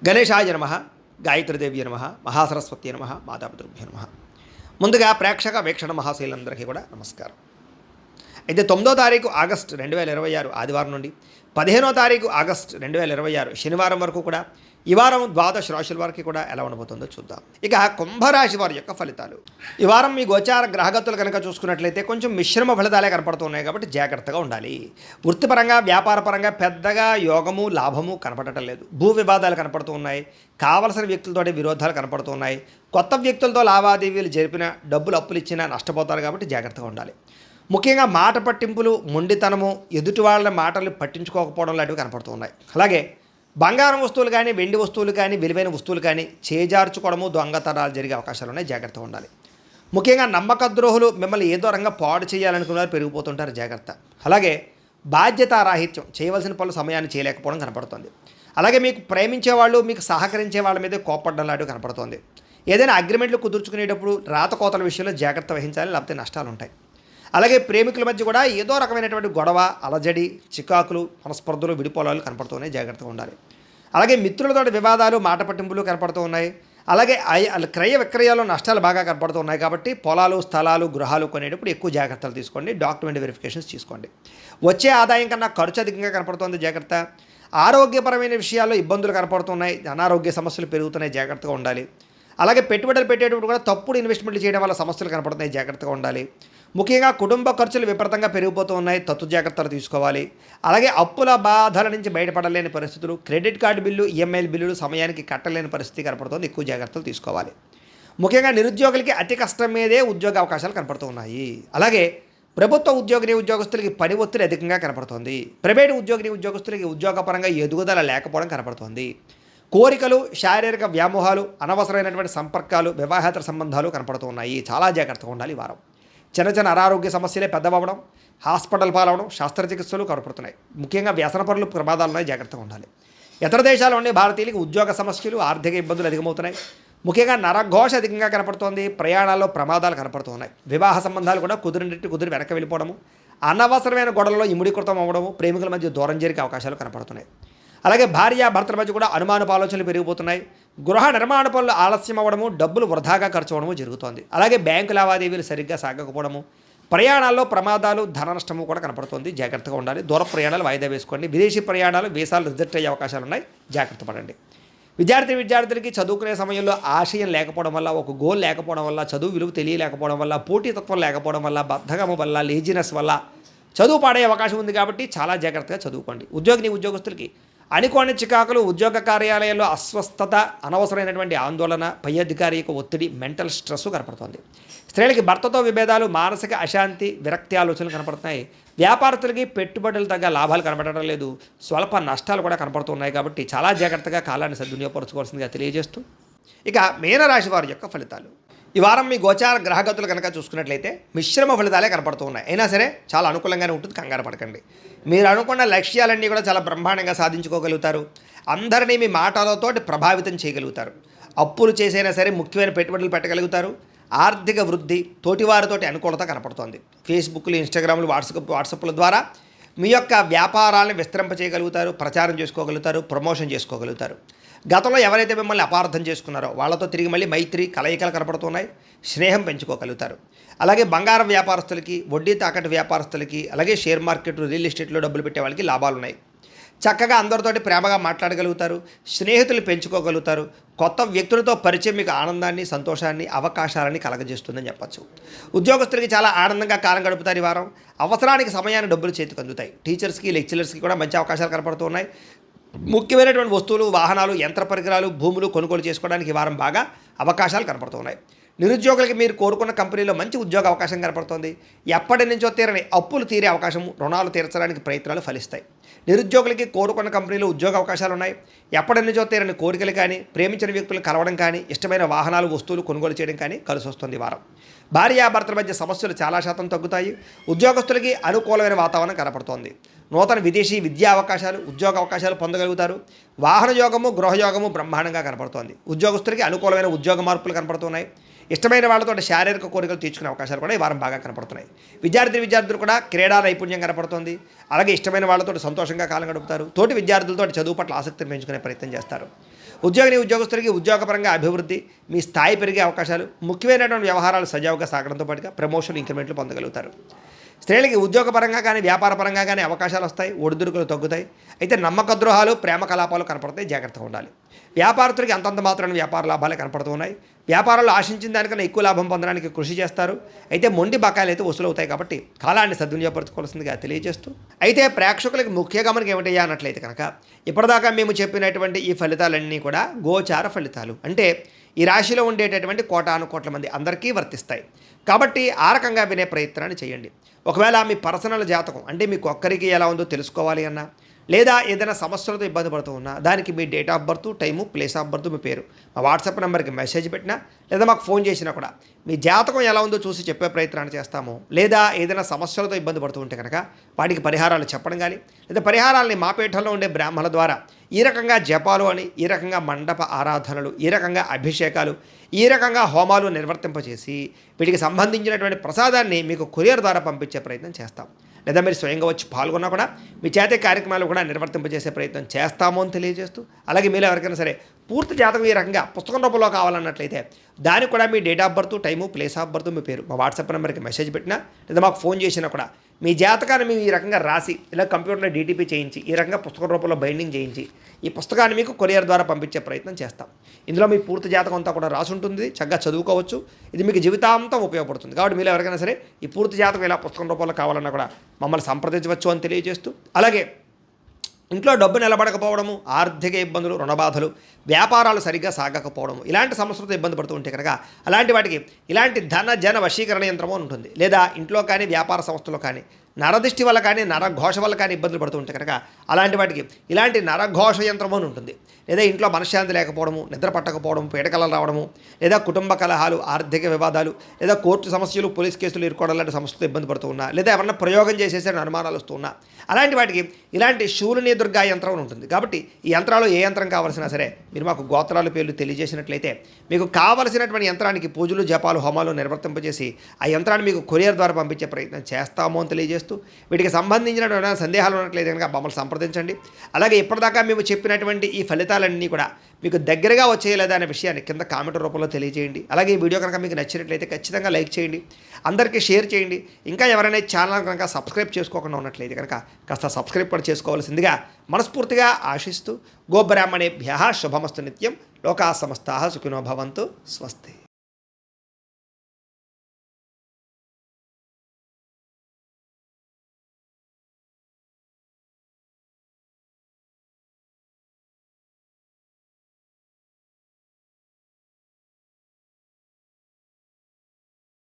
గణేశాయ నమః, గాయత్రీదేవి నమః, మహాసరస్వతి నమః, మాతాపితృభ్యో నమః. ముందుగా ప్రేక్షక వీక్షణ మహాశైలందరికీ కూడా నమస్కారం. అయితే 9వ తారీఖు ఆగస్టు 2026 ఆదివారం నుండి 15వ తారీఖు ఆగస్టు 2026 శనివారం వరకు కూడా ఈ వారం ద్వాదశ రాశుల వారికి కూడా ఎలా ఉండబోతుందో చూద్దాం. ఇక కుంభరాశి వారి యొక్క ఫలితాలు. ఈ వారం మీ గోచార గ్రహగతులు కనుక చూసుకున్నట్లయితే కొంచెం మిశ్రమ ఫలితాలే కనపడుతున్నాయి కాబట్టి జాగ్రత్తగా ఉండాలి. వృత్తిపరంగా వ్యాపారపరంగా పెద్దగా యోగము లాభము కనపడటం లేదు. భూ వివాదాలు కనపడుతూ ఉన్నాయి. కావలసిన వ్యక్తులతోటి విరోధాలు కనపడుతూ ఉన్నాయి. కొత్త వ్యక్తులతో లావాదేవీలు జరిపిన డబ్బులు అప్పులు ఇచ్చినా నష్టపోతారు కాబట్టి జాగ్రత్తగా ఉండాలి. ముఖ్యంగా మాట పట్టింపులు, మొండితనము, ఎదుటి వాళ్ళ మాటలు పట్టించుకోకపోవడం లాంటివి కనపడుతూ ఉన్నాయి. అలాగే బంగారం వస్తువులు కానీ, వెండి వస్తువులు కానీ, విలువైన వస్తువులు కానీ చేజార్చుకోవడము, దొంగతనాలు జరిగే అవకాశాలు ఉన్నాయి. జాగ్రత్తగా ఉండాలి. ముఖ్యంగా నమ్మక ద్రోహులు మిమ్మల్ని ఏదో రంగా పాడు చేయాలనుకున్నారు, పెరిగిపోతుంటారు. జాగ్రత్త. అలాగే బాధ్యతారాహిత్యం, చేయవలసిన పనులు సమయాన్ని చేయలేకపోవడం కనపడుతుంది. అలాగే మీకు ప్రేమించే వాళ్ళు, మీకు సహకరించే వాళ్ళ మీద కోపడ్డం లాంటివి కనపడుతుంది. ఏదైనా అగ్రిమెంట్లు కుదుర్చుకునేటప్పుడు రాతకోతల విషయంలో జాగ్రత్త వహించాలి, లేకపోతే నష్టాలు ఉంటాయి. అలాగే ప్రేమికుల మధ్య కూడా ఏదో రకమైనటువంటి గొడవ, అలజడి, చికాకులు, మనస్పర్ధలు, విడిపోలాలు కనపడుతున్నాయి. జాగ్రత్తగా ఉండాలి. అలాగే మిత్రులతో వివాదాలు, మాట పట్టింపులు కనపడుతూ ఉన్నాయి. అలాగే క్రయ విక్రయాలు నష్టాలు బాగా కనపడుతున్నాయి కాబట్టి పొలాలు, స్థలాలు, గృహాలు కొనేటప్పుడు ఎక్కువ జాగ్రత్తలు తీసుకోండి. డాక్యుమెంట్ వెరిఫికేషన్స్ తీసుకోండి. వచ్చే ఆదాయం కన్నా ఖర్చు అధికంగా కనపడుతుంది. జాగ్రత్త. ఆరోగ్యపరమైన విషయాల్లో ఇబ్బందులు కనపడుతున్నాయి. అనారోగ్య సమస్యలు పెరుగుతున్నాయి. జాగ్రత్తగా ఉండాలి. అలాగే పెట్టుబడులు పెట్టేటప్పుడు కూడా తప్పుడు ఇన్వెస్ట్మెంట్లు చేయడం వల్ల సమస్యలు కనపడుతున్నాయి. జాగ్రత్తగా ఉండాలి. ముఖ్యంగా కుటుంబ ఖర్చులు విపరీతంగా పెరిగిపోతూ ఉన్నాయి. తత్తు జాగ్రత్తలు తీసుకోవాలి. అలాగే అప్పుల బాధల నుంచి బయటపడలేని పరిస్థితులు, క్రెడిట్ కార్డు బిల్లు, ఈఎంఐ బిల్లులు సమయానికి కట్టలేని పరిస్థితి కనపడుతుంది. ఎక్కువ జాగ్రత్తలు తీసుకోవాలి. ముఖ్యంగా నిరుద్యోగులకి అతి కష్టం మీదే ఉద్యోగ అవకాశాలు కనపడుతూ ఉన్నాయి. అలాగే ప్రభుత్వ ఉద్యోగస్తులకి పని ఒత్తిడి అధికంగా కనపడుతుంది. ప్రైవేటు ఉద్యోగస్తులకి ఉద్యోగపరంగా ఎదుగుదల లేకపోవడం కనపడుతుంది. కోరికలు, శారీరక వ్యామోహాలు, అనవసరమైనటువంటి సంపర్కాలు, వివాహేతర సంబంధాలు కనపడుతూ ఉన్నాయి. చాలా జాగ్రత్తగా ఉండాలి. ఈ వారం చిన్న అనారోగ్య సమస్యలే పెద్దవడం, హాస్పిటల్ పాలవడం, శస్త్రచికిత్సలు కనపడుతున్నాయి. ముఖ్యంగా వ్యసనపరులు ప్రమాదాలున్నాయి. జాగ్రత్తగా ఉండాలి. ఇతర దేశాల్లో ఉండే భారతీయులకు ఉద్యోగ సమస్యలు, ఆర్థిక ఇబ్బందులు అధికమవుతున్నాయి. ముఖ్యంగా నరఘోష అధికంగా కనపడుతోంది. ప్రయాణాల్లో ప్రమాదాలు కనపడుతున్నాయి. వివాహ సంబంధాలు కూడా కుదిరి వెనక్కి వెళ్ళిపోవడము, అనవసరమైన గొడవల్లో ఇముడీకృతం అవ్వడము, ప్రేమికుల మధ్య దూరం జరిగే అవకాశాలు కనపడుతున్నాయి. అలాగే భార్యాభర్తల మధ్య కూడా అనుమానపు ఆలోచనలు పెరిగిపోతున్నాయి. గృహ నిర్మాణ పనులు ఆలస్యం అవ్వడము, డబ్బులు వృధాగా ఖర్చు అవ్వడము జరుగుతోంది. అలాగే బ్యాంకు లావాదేవీలు సరిగ్గా సాగకపోవడము, ప్రయాణాల్లో ప్రమాదాలు, ధన నష్టము కూడా కనపడుతుంది. జాగ్రత్తగా ఉండాలి. దూర ప్రయాణాలు వాయిదా వేసుకోండి. విదేశీ ప్రయాణాలు, వీసాలు రిజెక్ట్ అయ్యే అవకాశాలు ఉన్నాయి. జాగ్రత్త పడండి. విద్యార్థులకి చదువుకునే సమయంలో ఆశయం లేకపోవడం వల్ల, ఒక గోల్ లేకపోవడం వల్ల, చదువు విలువ తెలియలేకపోవడం వల్ల, పోటీతత్వం లేకపోవడం వల్ల, బద్ధకము వల్ల, లేజినెస్ వల్ల చదువు పాడే అవకాశం ఉంది. కాబట్టి చాలా జాగ్రత్తగా చదువుకోండి. ఉద్యోగస్తులకి అనుకోని చికాకులు, ఉద్యోగ కార్యాలయాల్లో అస్వస్థత, అనవసరమైనటువంటి ఆందోళన, పై అధికారి యొక్క ఒత్తిడి, మెంటల్ స్ట్రెస్ కనపడుతుంది. స్త్రీలకి భర్తతో విభేదాలు, మానసిక అశాంతి, విరక్తి ఆలోచనలు కనపడుతున్నాయి. వ్యాపారస్తులకి పెట్టుబడులు తగ్గ లాభాలు కనపడటం లేదు. స్వల్ప నష్టాలు కూడా కనపడుతున్నాయి. కాబట్టి చాలా జాగ్రత్తగా కాలాన్ని సద్వినియోగపరచుకోవాల్సిందిగా తెలియజేస్తూ ఇక మీనరాశి వారి యొక్క ఫలితాలు. ఈ వారం మీ గోచార గ్రహగతులు కనుక చూసుకున్నట్లయితే మిశ్రమ ఫలితాలే కనపడుతూ ఉన్నాయి. అయినా సరే చాలా అనుకూలంగానే ఉంటుంది. కంగారు పడకండి. మీరు అనుకున్న లక్ష్యాలన్నీ కూడా చాలా బ్రహ్మాండంగా సాధించుకోగలుగుతారు. అందరినీ మీ మాటలతోటి ప్రభావితం చేయగలుగుతారు. అప్పులు చేసైనా సరే ముఖ్యమైన పెట్టుబడులు పెట్టగలుగుతారు. ఆర్థిక వృద్ధి, తోటివారితోటి అనుకూలత కనపడుతోంది. ఫేస్బుక్లు, ఇన్స్టాగ్రామ్లు, వాట్సాప్ల ద్వారా మీ యొక్క వ్యాపారాలను విస్తరింపచేయగలుగుతారు. ప్రచారం చేసుకోగలుగుతారు. ప్రమోషన్ చేసుకోగలుగుతారు. గతంలో ఎవరైతే మిమ్మల్ని అపార్థం చేసుకున్నారో వాళ్ళతో తిరిగి మళ్ళీ మైత్రి, కలయికలు కనపడుతున్నాయి. స్నేహం పెంచుకోగలుగుతారు. అలాగే బంగారం వ్యాపారస్తులకి, వడ్డీ తాకట్టు వ్యాపారస్తులకి, అలాగే షేర్ మార్కెట్, రియల్ ఎస్టేట్లో డబ్బులు పెట్టే వాళ్ళకి లాభాలు ఉన్నాయి. చక్కగా అందరితోటి ప్రేమగా మాట్లాడగలుగుతారు. స్నేహితులు పెంచుకోగలుగుతారు. కొత్త వ్యక్తులతో పరిచయం మీకు ఆనందాన్ని, సంతోషాన్ని, అవకాశాలని కలగజేస్తుందని చెప్పచ్చు. ఉద్యోగస్తులకి చాలా ఆనందంగా కాలం గడుపుతారు. ఈ వారం అవసరానికి సమయాన్ని డబ్బులు చేతికి అందుతాయి. టీచర్స్కి, లెక్చరర్స్కి కూడా మంచి అవకాశాలు కనపడుతూ ఉన్నాయి. ముఖ్యమైనటువంటి వస్తువులు, వాహనాలు, యంత్ర పరికరాలు, భూములు కొనుగోలు చేసుకోవడానికి ఈ వారం బాగా అవకాశాలు కనపడుతున్నాయి. నిరుద్యోగులకి మీరు కోరుకున్న కంపెనీలో మంచి ఉద్యోగ అవకాశం కనపడుతుంది. ఎప్పటి నుంచో తీరని అప్పులు తీరే అవకాశం, రుణాలు తీర్చడానికి ప్రయత్నాలు ఫలిస్తాయి. నిరుద్యోగులకి కోరుకున్న కంపెనీలో ఉద్యోగ అవకాశాలు ఉన్నాయి. ఎప్పటి నుంచో తీరని కోరికలు కానీ, ప్రేమించిన వ్యక్తులు కలవడం కానీ, ఇష్టమైన వాహనాలు, వస్తువులు కొనుగోలు చేయడం కానీ కలిసి వస్తుంది. వారం భార్యాభర్తల మధ్య సమస్యలు చాలా శాతం తగ్గుతాయి. ఉద్యోగస్తులకి అనుకూలమైన వాతావరణం కనపడుతోంది. నూతన విదేశీ విద్యా అవకాశాలు, ఉద్యోగ అవకాశాలు పొందగలుగుతారు. వాహన యోగము, గృహయోగము బ్రహ్మాండంగా కనపడుతోంది. ఉద్యోగస్తులకి అనుకూలమైన ఉద్యోగ మార్పులు కనపడుతున్నాయి. ఇష్టమైన వాళ్ళతో శారీరక కోరికలు తీర్చుకునే అవకాశాలు కూడా ఈ వారం బాగా కనపడుతున్నాయి. విద్యార్థులు కూడా క్రీడా నైపుణ్యం కనపడుతుంది. అలాగే ఇష్టమైన వాళ్ళతో సంతోషంగా కాలం గడుపుతారు. తోటి విద్యార్థులతో చదువు పట్ల ఆసక్తిని పెంచుకునే ప్రయత్నం చేస్తారు. ఉద్యోగస్తులకి ఉద్యోగపరంగా అభివృద్ధి, మీ స్థాయి పెరిగే అవకాశాలు, ముఖ్యమైనటువంటి వ్యవహారాలు సజావుగా సాగడంతో పాటుగా ప్రమోషన్, ఇంక్రిమెంట్లు పొందగలుగుతారు. స్త్రీలకి ఉద్యోగపరంగా కానీ వ్యాపారపరంగా కానీ అవకాశాలు వస్తాయి. ఒడిదుడుకులు తగ్గుతాయి. అయితే నమ్మక ద్రోహాలు, ప్రేమ కలాపాలు కనపడతాయి. జాగ్రత్తగా ఉండాలి. వ్యాపారస్తులకి అంతంత మాత్రమే వ్యాపార లాభాలే కనపడుతూ ఉన్నాయి. వ్యాపారాల్లో ఆశించిన దానికన్నా ఎక్కువ లాభం పొందడానికి కృషి చేస్తారు. అయితే మొండి బకాయిలు అయితే వసూలవుతాయి కాబట్టి కాలాన్ని సద్వినియోగపరచుకోవాల్సిందిగా తెలియజేస్తూ, అయితే ప్రేక్షకులకి ముఖ్య గమనిక ఏమిటయ్యా అన్నట్లయితే కనుక ఇప్పటిదాకా మేము చెప్పినటువంటి ఈ ఫలితాలన్నీ కూడా గోచార ఫలితాలు. అంటే ఈ రాశిలో ఉండేటటువంటి కోటాను కోట్ల మంది అందరికీ వర్తిస్తాయి. కాబట్టి ఆ రకంగా వినే ప్రయత్నాన్ని చేయండి. ఒకవేళ మీ పర్సనల్ జాతకం అంటే మీకు ఒక్కరికి ఎలా ఉందో తెలుసుకోవాలి అన్నా, లేదా ఏదైనా సమస్యలతో ఇబ్బంది పడుతూ ఉన్నా, దానికి మీ date of birth, time, place of birth, మీ పేరు మా వాట్సాప్ నెంబర్కి మెసేజ్ పెట్టినా, లేదా మాకు ఫోన్ చేసినా కూడా మీ జాతకం ఎలా ఉందో చూసి చెప్పే ప్రయత్నాన్ని చేస్తాము. లేదా ఏదైనా సమస్యలతో ఇబ్బంది పడుతూ ఉంటే కనుక వాటికి పరిహారాలు చెప్పడం కానీ, లేదా పరిహారాలని మా పీఠంలో ఉండే బ్రాహ్మణుల ద్వారా ఈ రకంగా జపాలు అని, ఈ రకంగా మండప ఆరాధనలు, ఈ రకంగా అభిషేకాలు, ఈ రకంగా హోమాలు నిర్వర్తింపచేసి వీటికి సంబంధించినటువంటి ప్రసాదాన్ని మీకు కొరియర్ ద్వారా పంపించే ప్రయత్నం చేస్తాం. లేదా మీరు స్వయంగా వచ్చి పాల్గొన్నా కూడా మీ చేతే కార్యక్రమాలు కూడా నిర్వర్తింపజేసే ప్రయత్నం చేస్తాము అని తెలియజేస్తూ, అలాగే మీరు ఎవరికైనా సరే పూర్తి జాతకం ఈ రకంగా పుస్తకం రూపంలో కావాలన్నట్లయితే దానికి కూడా మీ date of birth, time, place of birth, మీ పేరు మా వాట్సాప్ నెంబర్కి మెసేజ్ పెట్టినా, లేదా మాకు ఫోన్ చేసినా కూడా మీ జాతకాన్ని మేము ఈ రకంగా రాసి ఇలా కంప్యూటర్లో డీటీపీ చేయించి ఈ రకంగా పుస్తకం రూపంలో బైండింగ్ చేయించి ఈ పుస్తకాన్ని మీకు కొరియర్ ద్వారా పంపించే ప్రయత్నం చేస్తాం. ఇందులో మీ పూర్తి జాతకం అంతా కూడా రాసి ఉంటుంది. చక్కగా చదువుకోవచ్చు. ఇది మీకు జీవితాంతం ఉపయోగపడుతుంది. కాబట్టి మీరు ఎవరికైనా సరే ఈ పూర్తి జాతకం ఇలా పుస్తకం రూపంలో కావాలన్నా కూడా మమ్మల్ని సంప్రదించవచ్చు అని తెలియజేస్తూ, అలాగే ఇంట్లో డబ్బు నిలబడకపోవడము, ఆర్థిక ఇబ్బందులు, రుణబాధలు, వ్యాపారాలు సరిగ్గా సాగకపోవడము, ఇలాంటి సమస్యలతో ఇబ్బంది పడుతూ ఉంటే కనుక అలాంటి వాటికి ఇలాంటి ధన జన వశీకరణ యంత్రము ఉంటుంది. లేదా ఇంట్లో కానీ వ్యాపార సంస్థలో కానీ నరదృష్టి వల్ల కానీ నరఘోష వల్ల కానీ ఇబ్బందులు పడుతూ ఉంటే కనుక అలాంటి వాటికి ఇలాంటి నరఘోష యంత్రము అని ఉంటుంది. లేదా ఇంట్లో మనశ్శాంతి లేకపోవడము, నిద్ర పట్టకపోవడం, పీడకలలు రావడము, లేదా కుటుంబ కలహాలు, ఆర్థిక వివాదాలు, లేదా కోర్టు సమస్యలు, పోలీస్ కేసులు ఇరుకోవడం లాంటి సమస్యలతో ఇబ్బంది పడుతూ ఉన్నా, లేదా ఎవరన్నా ప్రయోగం చేసేసే అనుమానాలు వస్తూ ఉన్నా, అలాంటి వాటికి ఇలాంటి శూలిని దుర్గా యంత్రం ఉంటుంది. కాబట్టి ఈ యంత్రాలు ఏ యంత్రం కావాల్సినా సరే మీరు మాకు గోత్రాల పేర్లు తెలియజేసినట్లయితే మీకు కావలసినటువంటి యంత్రానికి పూజలు, జపాలు, హోమాలు నిర్వర్తింపజేసి ఆ యంత్రాన్ని మీకు కొరియర్ ద్వారా పంపించే ప్రయత్నం చేస్తాము అని తెలియజేస్తూ, వీటికి సంబంధించిన సందేహాలు ఉన్నట్లయితే కనుక మమ్మల్ని సంప్రదించండి. అలాగే ఇప్పటిదాకా మేము చెప్పినటువంటి ఈ ఫలితాలన్నీ కూడా మీకు దగ్గరగా వచ్చేయలేదా అనే విషయాన్ని కింద కామెంట్ రూపంలో తెలియజేయండి. అలాగే ఈ వీడియో కనుక మీకు నచ్చినట్లయితే ఖచ్చితంగా లైక్ చేయండి, అందరికీ షేర్ చేయండి. ఇంకా ఎవరైనా ఛానల్ కనుక సబ్స్క్రైబ్ చేసుకోకుండా ఉన్నట్లయితే కనుక కాస్త సబ్స్క్రైబ్ కూడా చేసుకోవాల్సిందిగా మనస్ఫూర్తిగా ఆశిస్తూ, గోబ్రాహ్మణేభ్యః శుభమస్తు నిత్యం, లోకా సమస్తాః సుఖినో భవంతు, స్వస్తి.